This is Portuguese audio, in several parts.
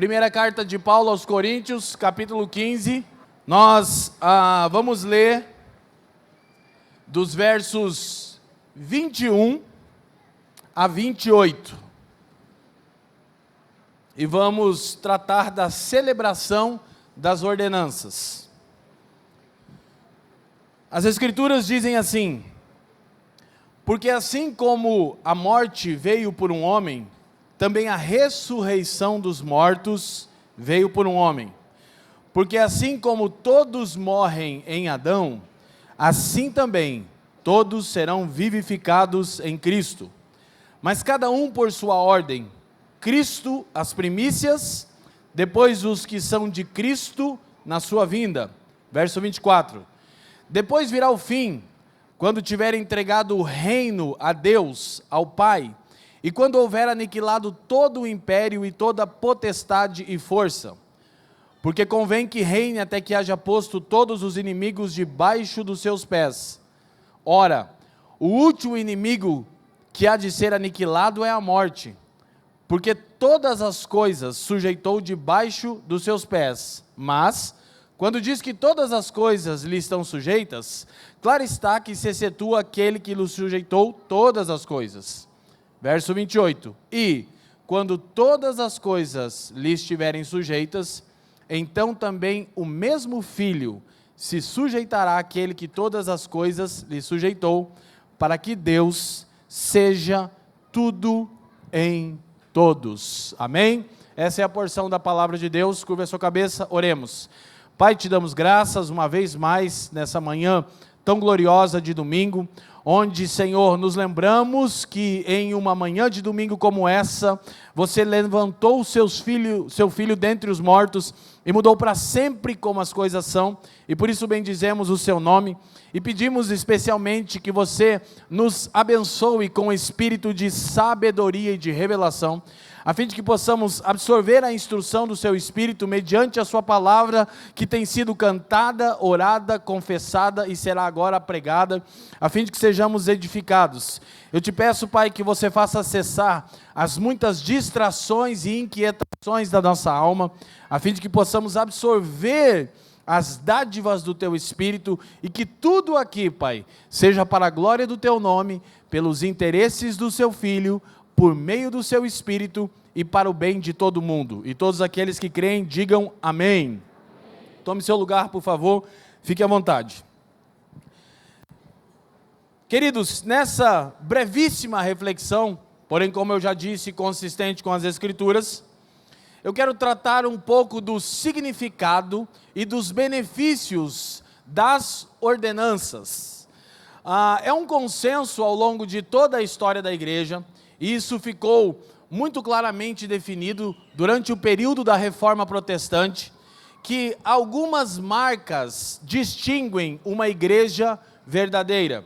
Primeira carta de Paulo aos Coríntios, capítulo 15. Nós vamos ler dos versos 21 a 28. E vamos tratar da celebração das ordenanças. As Escrituras dizem assim: porque assim como a morte veio por um homem, também a ressurreição dos mortos veio por um homem. Porque assim como todos morrem em Adão, assim também todos serão vivificados em Cristo. Mas cada um por sua ordem: Cristo as primícias, depois os que são de Cristo na sua vinda. Verso 24. Depois virá o fim, quando tiver entregado o reino a Deus, ao Pai, e quando houver aniquilado todo o império e toda potestade e força. Porque convém que reine até que haja posto todos os inimigos debaixo dos seus pés. Ora, o último inimigo que há de ser aniquilado é a morte, porque todas as coisas sujeitou debaixo dos seus pés. Mas, quando diz que todas as coisas lhe estão sujeitas, claro está que se excetua aquele que lhe sujeitou todas as coisas. Verso 28. E, quando todas as coisas lhe estiverem sujeitas, então também o mesmo Filho se sujeitará àquele que todas as coisas lhe sujeitou, para que Deus seja tudo em todos. Amém? Essa é a porção da palavra de Deus. Curva a sua cabeça, oremos. Pai, te damos graças uma vez mais nessa manhã tão gloriosa de domingo, onde, Senhor, nos lembramos que em uma manhã de domingo como essa, você levantou seu filho dentre os mortos e mudou para sempre como as coisas são, e por isso bendizemos o seu nome e pedimos especialmente que você nos abençoe com o espírito de sabedoria e de revelação, a fim de que possamos absorver a instrução do seu Espírito mediante a sua palavra, que tem sido cantada, orada, confessada e será agora pregada, a fim de que sejamos edificados. Eu te peço, Pai, que você faça cessar as muitas distrações e inquietações da nossa alma, a fim de que possamos absorver as dádivas do teu Espírito, e que tudo aqui, Pai, seja para a glória do teu nome, pelos interesses do seu Filho, por meio do seu Espírito e para o bem de todo mundo. E todos aqueles que creem, digam amém. Tome seu lugar, por favor, fique à vontade. Queridos, nessa brevíssima reflexão, porém, como eu já disse, consistente com as Escrituras, eu quero tratar um pouco do significado e dos benefícios das ordenanças. É um consenso ao longo de toda a história da igreja, e isso ficou muito claramente definido durante o período da Reforma Protestante, que algumas marcas distinguem uma igreja verdadeira.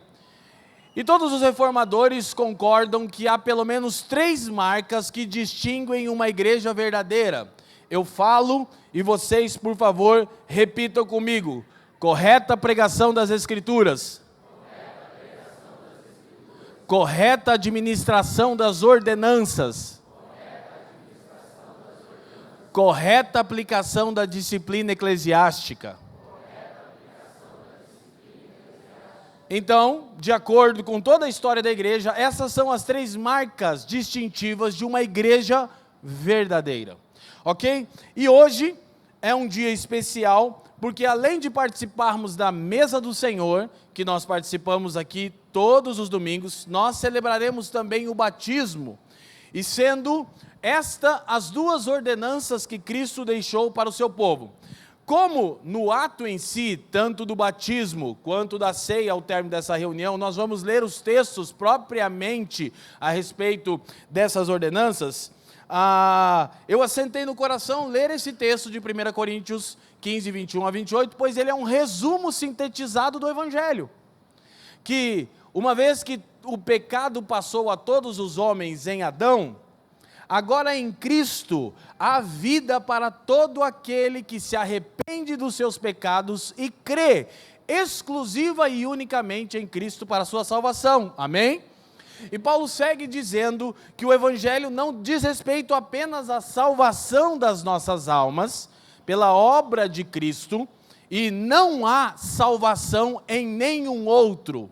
E todos os reformadores concordam que há pelo menos 3 marcas que distinguem uma igreja verdadeira. Eu falo e vocês, por favor, repitam comigo: correta pregação das Escrituras, correta administração das ordenanças, correta aplicação da disciplina eclesiástica. Então, de acordo com toda a história da igreja, essas são as 3 marcas distintivas de uma igreja verdadeira. Ok? E hoje é um dia especial, porque além de participarmos da mesa do Senhor, que nós participamos aqui todos os domingos, nós celebraremos também o batismo, e sendo as 2 ordenanças que Cristo deixou para o seu povo. Como no ato em si, tanto do batismo quanto da ceia ao término dessa reunião, nós vamos ler os textos propriamente a respeito dessas ordenanças, eu assentei no coração ler esse texto de 1 Coríntios 15, 21 a 28, pois ele é um resumo sintetizado do Evangelho, que uma vez que o pecado passou a todos os homens em Adão, agora em Cristo há vida para todo aquele que se arrepende dos seus pecados e crê exclusiva e unicamente em Cristo para a sua salvação. Amém? E Paulo segue dizendo que o Evangelho não diz respeito apenas à salvação das nossas almas, pela obra de Cristo, e não há salvação em nenhum outro.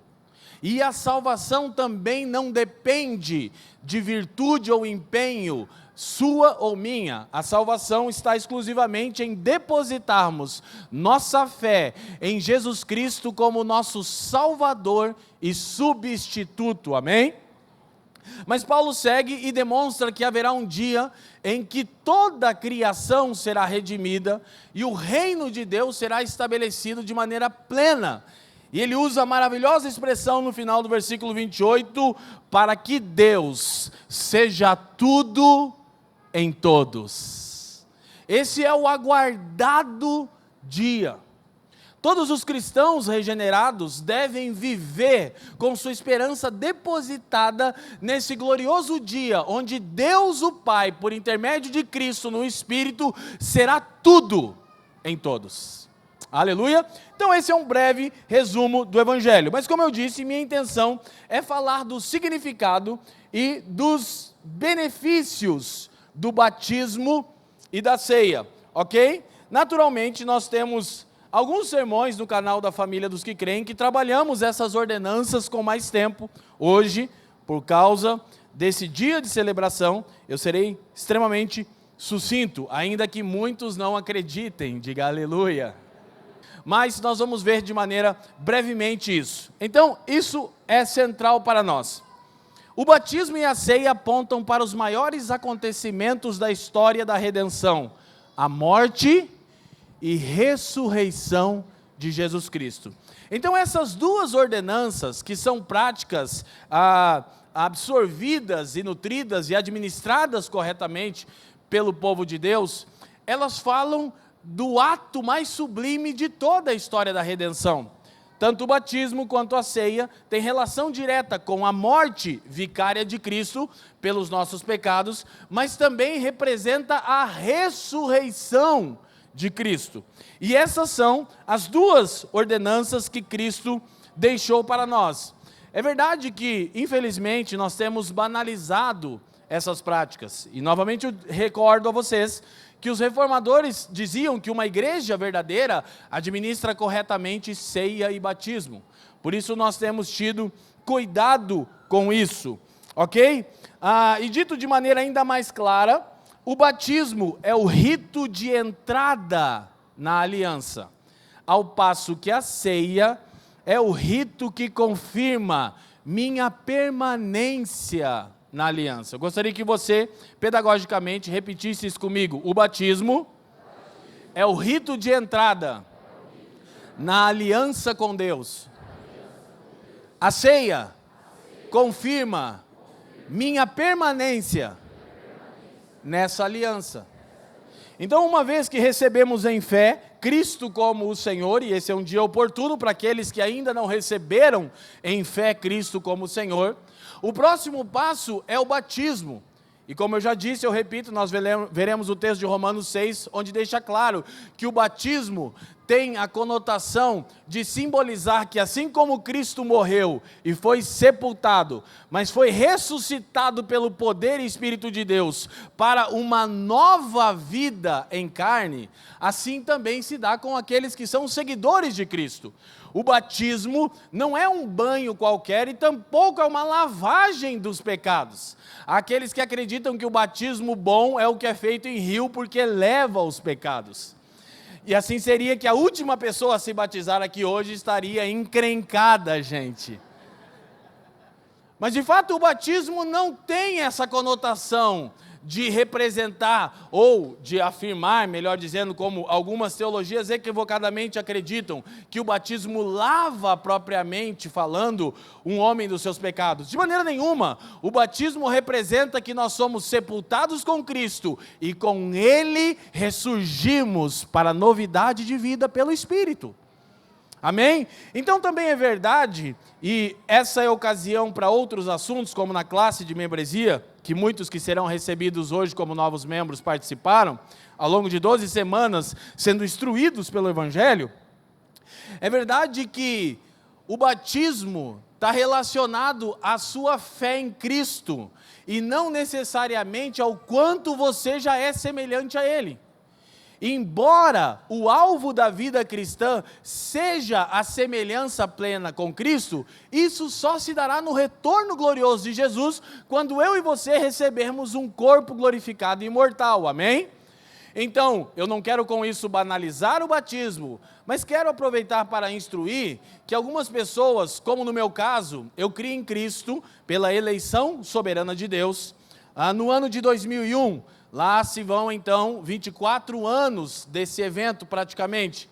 E a salvação também não depende de virtude ou empenho, sua ou minha. A salvação está exclusivamente em depositarmos nossa fé em Jesus Cristo como nosso Salvador e substituto, amém? Mas Paulo segue e demonstra que haverá um dia em que toda a criação será redimida e o reino de Deus será estabelecido de maneira plena. E ele usa a maravilhosa expressão no final do versículo 28, para que Deus seja tudo em todos. Esse é o aguardado dia. Todos os cristãos regenerados devem viver com sua esperança depositada nesse glorioso dia, onde Deus o Pai, por intermédio de Cristo no Espírito, será tudo em todos. Aleluia! Então esse é um breve resumo do Evangelho. Mas como eu disse, minha intenção é falar do significado e dos benefícios do batismo e da ceia, ok? Naturalmente nós temos alguns sermões no canal da Família dos que Creem que trabalhamos essas ordenanças com mais tempo. Hoje, por causa desse dia de celebração, eu serei extremamente sucinto, ainda que muitos não acreditem, diga aleluia. Mas nós vamos ver de maneira brevemente isso. Então, isso é central para nós. O batismo e a ceia apontam para os maiores acontecimentos da história da redenção: a morte e ressurreição de Jesus Cristo. Então essas duas ordenanças, que são práticas absorvidas e nutridas e administradas corretamente pelo povo de Deus, elas falam do ato mais sublime de toda a história da redenção. Tanto o batismo quanto a ceia têm relação direta com a morte vicária de Cristo pelos nossos pecados, mas também representa a ressurreição de Cristo. E essas são as duas ordenanças que Cristo deixou para nós. É verdade que, infelizmente, nós temos banalizado essas práticas. E novamente eu recordo a vocês que os reformadores diziam que uma igreja verdadeira administra corretamente ceia e batismo. Por isso nós temos tido cuidado com isso, ok? E dito de maneira ainda mais clara, o batismo é o rito de entrada na aliança, ao passo que a ceia é o rito que confirma minha permanência na aliança. Eu gostaria que você, pedagogicamente, repetisse isso comigo. O batismo é o rito de entrada na aliança com Deus. A ceia confirma minha permanência nessa aliança. Então, uma vez que recebemos em fé Cristo como o Senhor, e esse é um dia oportuno para aqueles que ainda não receberam em fé Cristo como o Senhor, o próximo passo é o batismo. E como eu já disse, eu repito, nós veremos o texto de Romanos 6, onde deixa claro que o batismo tem a conotação de simbolizar que assim como Cristo morreu e foi sepultado, mas foi ressuscitado pelo poder e Espírito de Deus para uma nova vida em carne, assim também se dá com aqueles que são seguidores de Cristo. O batismo não é um banho qualquer e tampouco é uma lavagem dos pecados. Há aqueles que acreditam que o batismo bom é o que é feito em rio porque leva os pecados. E assim seria que a última pessoa a se batizar aqui hoje estaria encrencada, gente. Mas de fato o batismo não tem essa conotação de representar ou de afirmar, melhor dizendo, como algumas teologias equivocadamente acreditam, que o batismo lava propriamente falando um homem dos seus pecados. De maneira nenhuma, o batismo representa que nós somos sepultados com Cristo e com Ele ressurgimos para a novidade de vida pelo Espírito. Amém? Então também é verdade, e essa é ocasião para outros assuntos, como na classe de membresia, que muitos que serão recebidos hoje como novos membros participaram, ao longo de 12 semanas, sendo instruídos pelo Evangelho. É verdade que o batismo está relacionado à sua fé em Cristo, e não necessariamente ao quanto você já é semelhante a Ele. Embora o alvo da vida cristã seja a semelhança plena com Cristo, isso só se dará no retorno glorioso de Jesus, quando eu e você recebermos um corpo glorificado e imortal, amém? Então, eu não quero com isso banalizar o batismo, mas quero aproveitar para instruir que algumas pessoas, como no meu caso, eu criei em Cristo pela eleição soberana de Deus, no ano de 2001, lá se vão então 24 anos desse evento praticamente.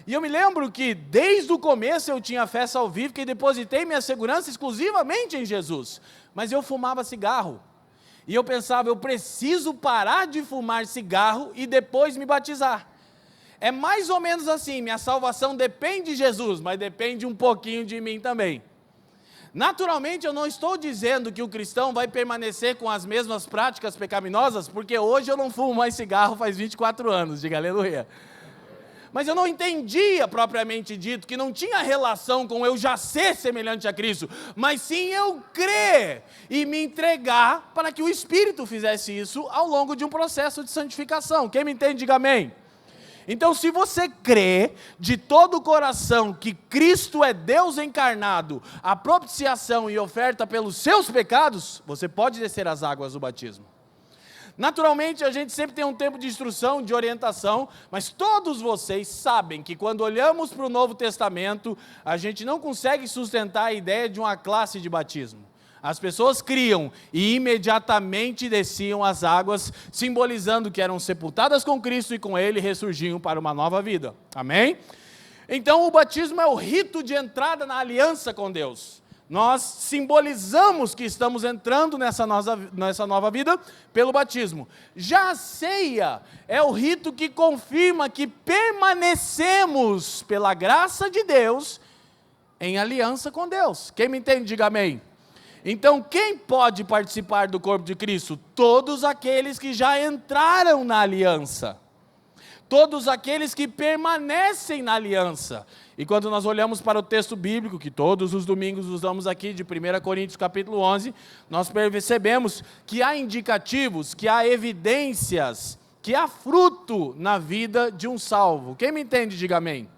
E eu me lembro que desde o começo eu tinha fé salvífica e depositei minha segurança exclusivamente em Jesus, mas eu fumava cigarro. E eu pensava, eu preciso parar de fumar cigarro e depois me batizar. É mais ou menos assim, minha salvação depende de Jesus, mas depende um pouquinho de mim também. Naturalmente, eu não estou dizendo que o cristão vai permanecer com as mesmas práticas pecaminosas, porque hoje eu não fumo mais cigarro faz 24 anos, diga aleluia. Mas eu não entendia propriamente dito, que não tinha relação com eu já ser semelhante a Cristo, mas sim eu crer e me entregar para que o Espírito fizesse isso ao longo de um processo de santificação. Quem me entende, diga amém. Então, se você crê de todo o coração que Cristo é Deus encarnado, a propiciação e oferta pelos seus pecados, você pode descer as águas do batismo. Naturalmente, a gente sempre tem um tempo de instrução, de orientação, mas todos vocês sabem que quando olhamos para o Novo Testamento, a gente não consegue sustentar a ideia de uma classe de batismo. As pessoas criam e imediatamente desciam as águas, simbolizando que eram sepultadas com Cristo e com Ele ressurgiam para uma nova vida. Amém? Então, o batismo é o rito de entrada na aliança com Deus. Nós simbolizamos que estamos entrando nessa nova vida pelo batismo. Já a ceia é o rito que confirma que permanecemos, pela graça de Deus, em aliança com Deus. Quem me entende, diga amém. Então, quem pode participar do corpo de Cristo? Todos aqueles que já entraram na aliança. Todos aqueles que permanecem na aliança. E quando nós olhamos para o texto bíblico, que todos os domingos usamos aqui, de 1 Coríntios capítulo 11, nós percebemos que há indicativos, que há evidências, que há fruto na vida de um salvo. Quem me entende, diga amém.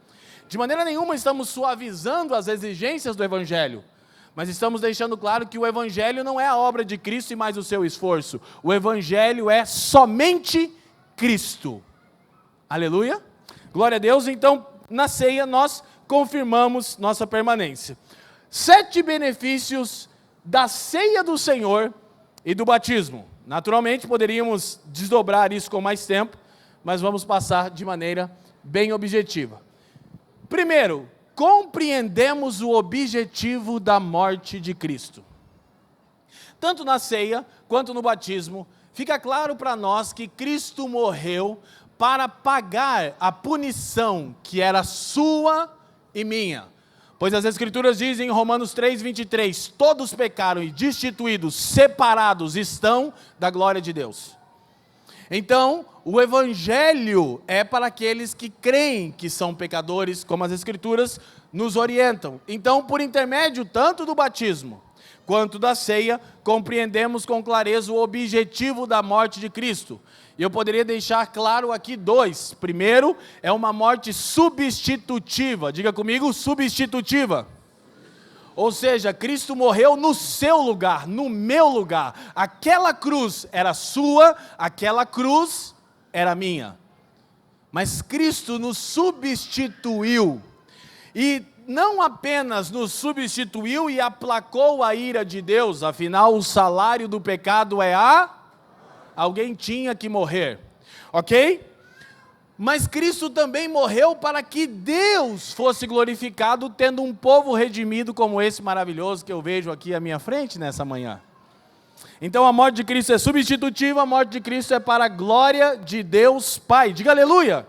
De maneira nenhuma estamos suavizando as exigências do Evangelho, mas estamos deixando claro que o Evangelho não é a obra de Cristo e mais o seu esforço. O Evangelho é somente Cristo. Aleluia? Glória a Deus. Então, na ceia nós confirmamos nossa permanência. 7 benefícios da ceia do Senhor e do batismo. Naturalmente poderíamos desdobrar isso com mais tempo, mas vamos passar de maneira bem objetiva. Primeiro, compreendemos o objetivo da morte de Cristo. Tanto na ceia quanto no batismo, fica claro para nós que Cristo morreu para pagar a punição que era sua e minha. Pois as Escrituras dizem em Romanos 3:23, todos pecaram e destituídos, separados estão da glória de Deus. Então, o Evangelho é para aqueles que creem que são pecadores, como as Escrituras nos orientam. Então, por intermédio tanto do batismo quanto da ceia, compreendemos com clareza o objetivo da morte de Cristo. E eu poderia deixar claro aqui 2. Primeiro, é uma morte substitutiva. Diga comigo, substitutiva. Ou seja, Cristo morreu no seu lugar, no meu lugar. Aquela cruz era sua, aquela cruz era minha. Mas Cristo nos substituiu. E não apenas nos substituiu e aplacou a ira de Deus, afinal o salário do pecado é alguém tinha que morrer, ok? Mas Cristo também morreu para que Deus fosse glorificado, tendo um povo redimido como esse maravilhoso que eu vejo aqui à minha frente nessa manhã. Então a morte de Cristo é substitutiva, a morte de Cristo é para a glória de Deus Pai. Diga aleluia!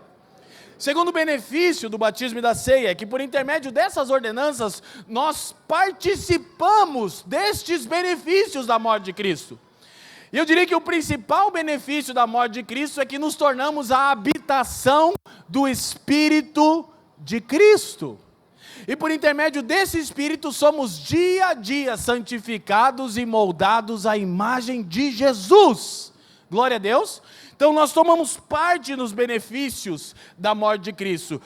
Segundo benefício do batismo e da ceia é que por intermédio dessas ordenanças, nós participamos destes benefícios da morte de Cristo. E eu diria que o principal benefício da morte de Cristo é que nos tornamos a habitação do Espírito de Cristo. E por intermédio desse Espírito somos dia a dia santificados e moldados à imagem de Jesus. Glória a Deus. Então nós tomamos parte nos benefícios da morte de Cristo.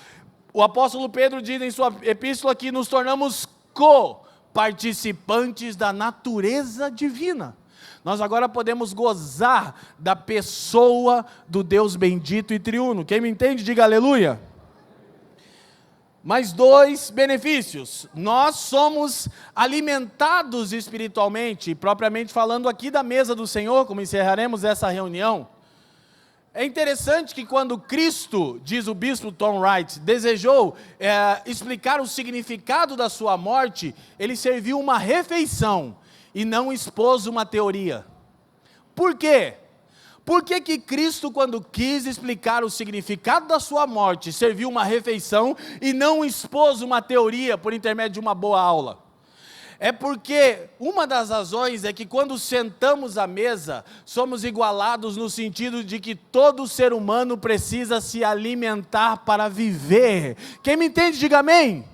O apóstolo Pedro diz em sua epístola que nos tornamos co-participantes da natureza divina. Nós agora podemos gozar da pessoa do Deus bendito e triuno. Quem me entende, diga aleluia. Mais 2 benefícios. Nós somos alimentados espiritualmente, propriamente falando aqui da mesa do Senhor, como encerraremos essa reunião. É interessante que quando Cristo, diz o bispo Tom Wright, desejou explicar o significado da sua morte, ele serviu uma refeição e não expôs uma teoria. Por quê? Por que que Cristo, quando quis explicar o significado da sua morte, serviu uma refeição e não expôs uma teoria por intermédio de uma boa aula? É porque uma das razões é que quando sentamos à mesa, somos igualados no sentido de que todo ser humano precisa se alimentar para viver. Quem me entende, diga amém.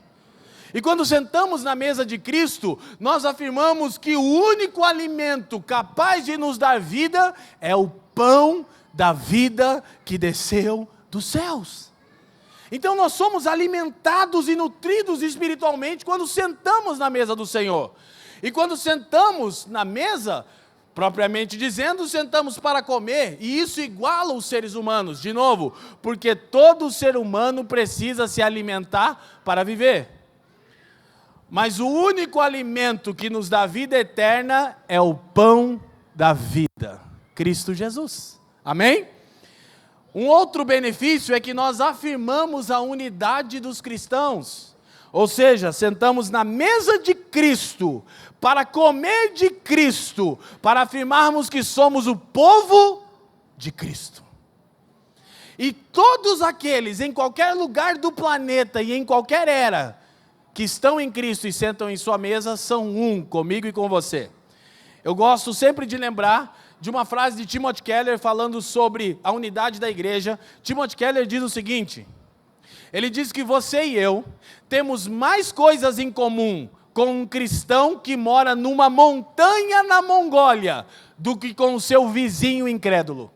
E quando sentamos na mesa de Cristo, nós afirmamos que o único alimento capaz de nos dar vida é o pão da vida que desceu dos céus. Então nós somos alimentados e nutridos espiritualmente quando sentamos na mesa do Senhor. E quando sentamos na mesa, propriamente dizendo, sentamos para comer, e isso iguala os seres humanos, de novo, porque todo ser humano precisa se alimentar para viver. Mas o único alimento que nos dá vida eterna é o pão da vida, Cristo Jesus. Amém? Um outro benefício é que nós afirmamos a unidade dos cristãos. Ou seja, sentamos na mesa de Cristo, para comer de Cristo, para afirmarmos que somos o povo de Cristo. E todos aqueles, em qualquer lugar do planeta e em qualquer era, que estão em Cristo e sentam em sua mesa, são um, comigo e com você. Eu gosto sempre de lembrar de uma frase de Timothy Keller falando sobre a unidade da igreja. Timothy Keller diz o seguinte: ele diz que você e eu temos mais coisas em comum com um cristão que mora numa montanha na Mongólia do que com o seu vizinho incrédulo.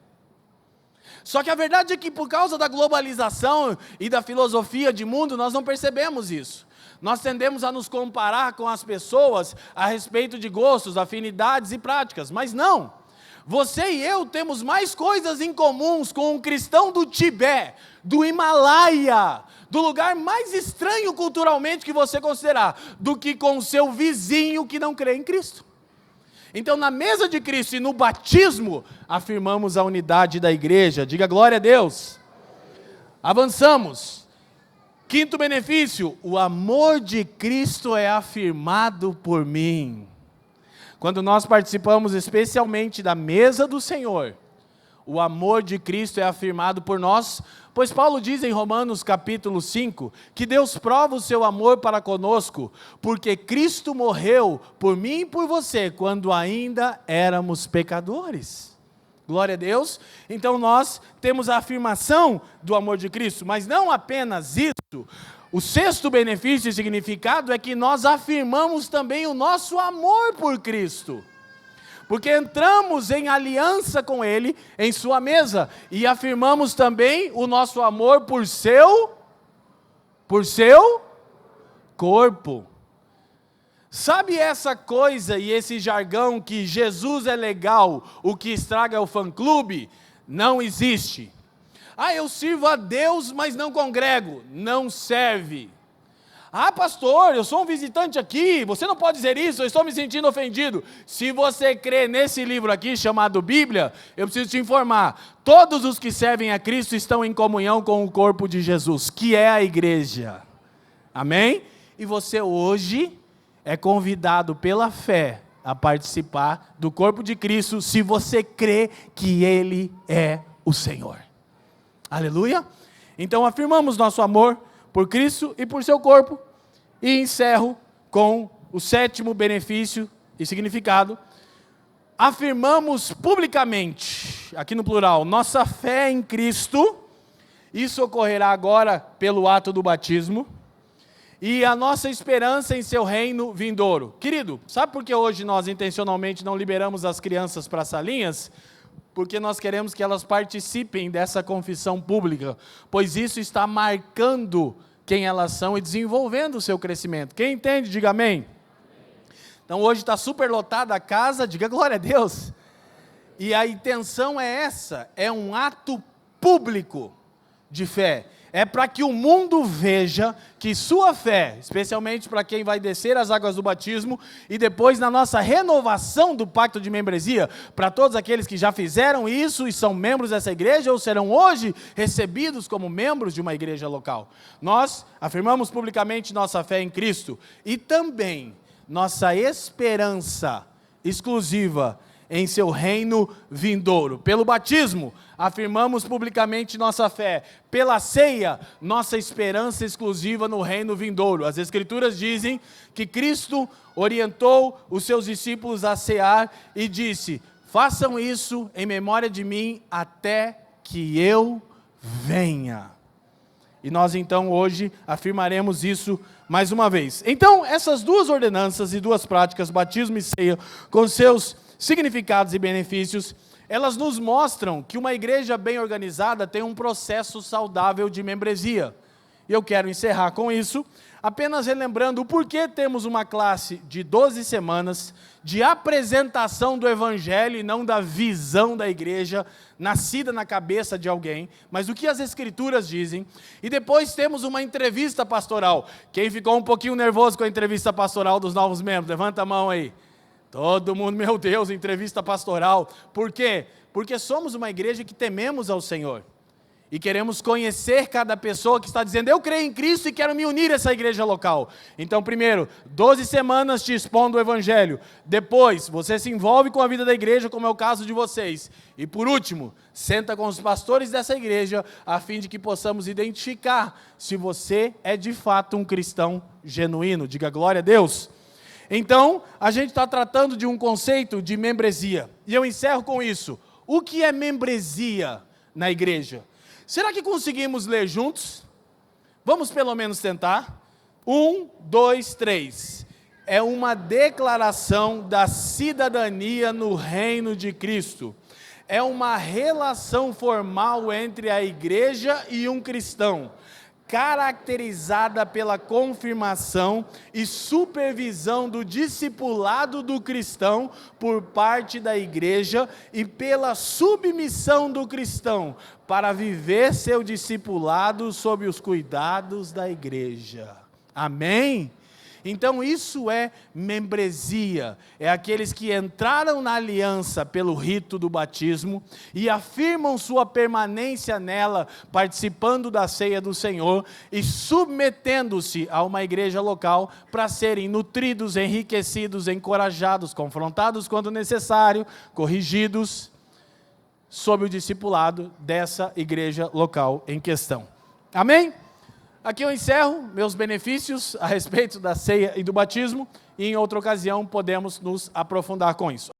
Só que a verdade é que por causa da globalização e da filosofia de mundo, nós não percebemos isso. Nós tendemos a nos comparar com as pessoas a respeito de gostos, afinidades e práticas, mas não. Você e eu temos mais coisas em comuns com um cristão do Tibete, do Himalaia, do lugar mais estranho culturalmente que você considerar, do que com o seu vizinho que não crê em Cristo. Então, na mesa de Cristo e no batismo, afirmamos a unidade da igreja. Diga glória a Deus. Avançamos. Quinto benefício, o amor de Cristo é afirmado por mim. Quando nós participamos especialmente da mesa do Senhor, o amor de Cristo é afirmado por nós, pois Paulo diz em Romanos capítulo 5, que Deus prova o seu amor para conosco, porque Cristo morreu por mim e por você, quando ainda éramos pecadores. Glória a Deus. Então nós temos a afirmação do amor de Cristo, mas não apenas isso. O sexto benefício e significado é que nós afirmamos também o nosso amor por Cristo. Porque entramos em aliança com Ele, em sua mesa, e afirmamos também o nosso amor por seu corpo. Sabe essa coisa e esse jargão que Jesus é legal, o que estraga é o fã-clube? Não existe. Ah, eu sirvo a Deus, mas não congrego. Não serve. Ah, pastor, eu sou um visitante aqui, você não pode dizer isso, eu estou me sentindo ofendido. Se você crê nesse livro aqui, chamado Bíblia, eu preciso te informar, todos os que servem a Cristo estão em comunhão com o corpo de Jesus, que é a igreja. Amém? E você hoje é convidado pela fé a participar do corpo de Cristo, se você crê que Ele é o Senhor. Aleluia? Então afirmamos nosso amor por Cristo e por seu corpo, e encerro com o sétimo benefício e significado. Afirmamos publicamente, aqui no plural, nossa fé em Cristo. Isso ocorrerá agora pelo ato do batismo. e a nossa esperança em seu reino vindouro. Querido, sabe por que hoje nós intencionalmente não liberamos as crianças para as salinhas? Porque nós queremos que elas participem dessa confissão pública, pois isso está marcando quem elas são e desenvolvendo o seu crescimento. Quem entende, diga amém. Então hoje está super lotada a casa, diga glória a Deus. E a intenção é essa, é um ato público de fé. É para que o mundo veja que sua fé, especialmente para quem vai descer as águas do batismo, e depois na nossa renovação do pacto de membresia, para todos aqueles que já fizeram isso e são membros dessa igreja, ou serão hoje recebidos como membros de uma igreja local. Nós afirmamos publicamente nossa fé em Cristo, e também nossa esperança exclusiva em seu reino vindouro. Pelo batismo, afirmamos publicamente nossa fé. Pela ceia, nossa esperança exclusiva no reino vindouro. As Escrituras dizem que Cristo orientou os seus discípulos a cear e disse: façam isso em memória de mim até que eu venha. E nós então hoje afirmaremos isso mais uma vez. Então, essas duas ordenanças e duas práticas, batismo e ceia, com seus significados e benefícios, elas nos mostram que uma igreja bem organizada tem um processo saudável de membresia. E eu quero encerrar com isso, apenas relembrando o porquê temos uma classe de 12 semanas de apresentação do Evangelho e não da visão da igreja, nascida na cabeça de alguém, mas o que as Escrituras dizem. E depois temos uma entrevista pastoral. Quem ficou um pouquinho nervoso com a entrevista pastoral dos novos membros? Levanta a mão aí. Todo mundo, meu Deus, entrevista pastoral. Por quê? Porque somos uma igreja que tememos ao Senhor. E queremos conhecer cada pessoa que está dizendo: eu creio em Cristo e quero me unir a essa igreja local. Então, primeiro, 12 semanas te expondo o Evangelho. Depois, você se envolve com a vida da igreja, como é o caso de vocês. E por último, senta com os pastores dessa igreja, a fim de que possamos identificar se você é de fato um cristão genuíno. Diga glória a Deus. Então, a gente está tratando de um conceito de membresia. E eu encerro com isso. O que é membresia na igreja? Será que conseguimos ler juntos? Vamos pelo menos tentar. 1, 2, 3. É uma declaração da cidadania no reino de Cristo. É uma relação formal entre a igreja e um cristão, caracterizada pela confirmação e supervisão do discipulado do cristão por parte da igreja e pela submissão do cristão para viver seu discipulado sob os cuidados da igreja. Amém? Então isso é membresia, é aqueles que entraram na aliança pelo rito do batismo e afirmam sua permanência nela, participando da ceia do Senhor e submetendo-se a uma igreja local para serem nutridos, enriquecidos, encorajados, confrontados quando necessário, corrigidos, sob o discipulado dessa igreja local em questão. Amém? Aqui eu encerro meus benefícios a respeito da ceia e do batismo, e em outra ocasião podemos nos aprofundar com isso.